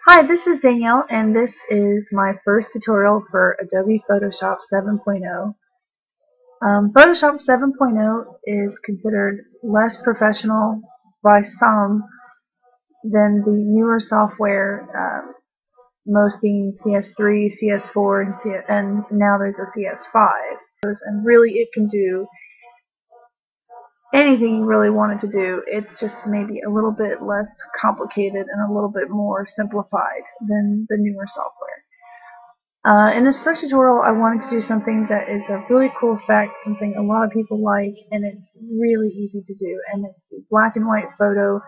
Hi, this is Danielle, and this is my first tutorial for Adobe Photoshop 7.0. Photoshop 7.0 is considered less professional by some than the newer software, most being CS3, CS4, and now there's a CS5. And really it can do anything you really wanted to do. It's just maybe a little bit less complicated and a little bit more simplified than the newer software. In this first tutorial, I wanted to do something that is a really cool effect, something a lot of people like, and it's really easy to do. And it's a black and white photo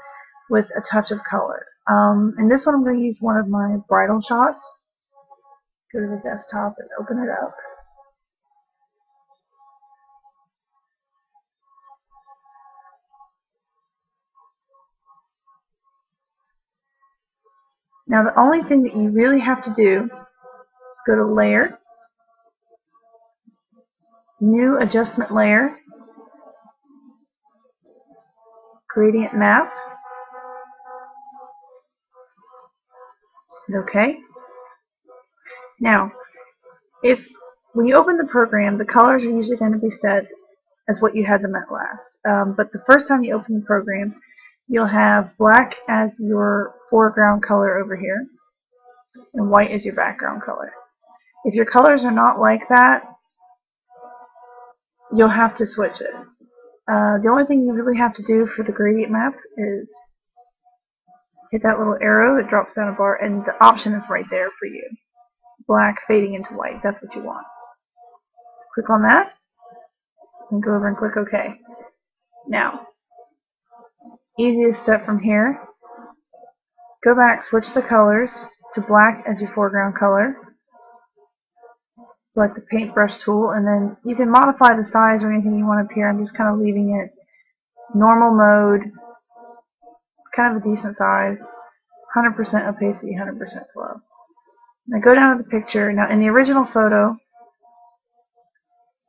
with a touch of color. In this one, I'm going to use one of my bridal shots. Go to the desktop and open it up. Now, the only thing that you really have to do is go to Layer, New Adjustment Layer, Gradient Map, OK. Now, when you open the program, the colors are usually going to be set as what you had them at last. But the first time you open the program, you'll have black as your foreground color over here, and white as your background color. If your colors are not like that, you'll have to switch it. The only thing you really have to do for the gradient map is hit that little arrow. It drops down a bar, and the option is right there for you. Black fading into white. That's what you want. Click on that, and go over and click OK. Now, easiest step from here, go back, switch the colors to black as your foreground color. Select the paintbrush tool, and then you can modify the size or anything you want up here. I'm just kind of leaving it normal mode, kind of a decent size, 100% opacity, 100% flow. Now go down to the picture. Now in the original photo,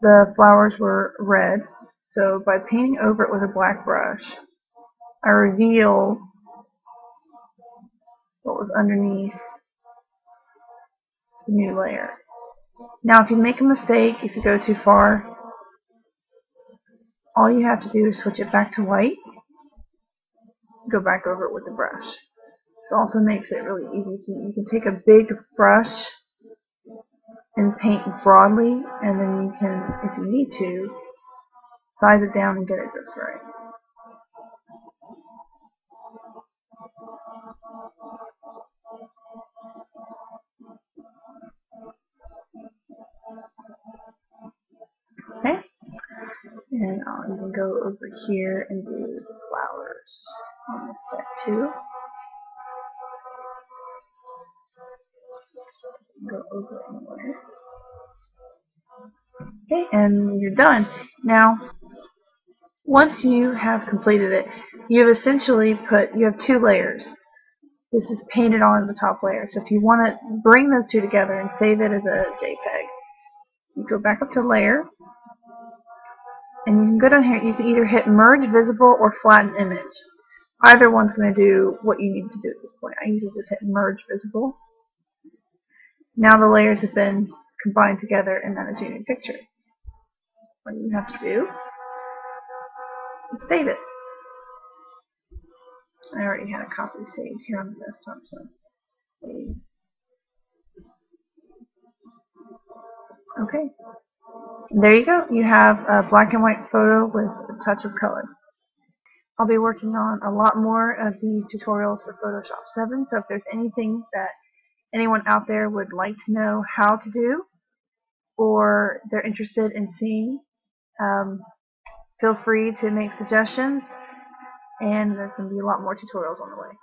the flowers were red, so by painting over it with a black brush, I reveal what was underneath the new layer. Now if you make a mistake, if you go too far, all you have to do is switch it back to white, go back over it with the brush. This also makes it really easy. So you can take a big brush and paint broadly, and then you can, if you need to, size it down and get it just right. Okay, and I'll even go over here and do the flowers on this set too. Go over anywhere. Okay, and you're done. Now, once you have completed it, you've essentially you have two layers. This is painted on the top layer. So if you want to bring those two together and save it as a JPEG, you go back up to Layer, and you can go down here. You can either hit Merge Visible or Flatten Image. Either one's going to do what you need to do at this point. I usually just hit Merge Visible. Now the layers have been combined together, and that is your new picture. What you have to do is save it. I already had a copy saved here on the desktop, so save. Okay. There you go. You have a black and white photo with a touch of color. I'll be working on a lot more of these tutorials for Photoshop 7, so if there's anything that anyone out there would like to know how to do, or they're interested in seeing, feel free to make suggestions, and there's going to be a lot more tutorials on the way.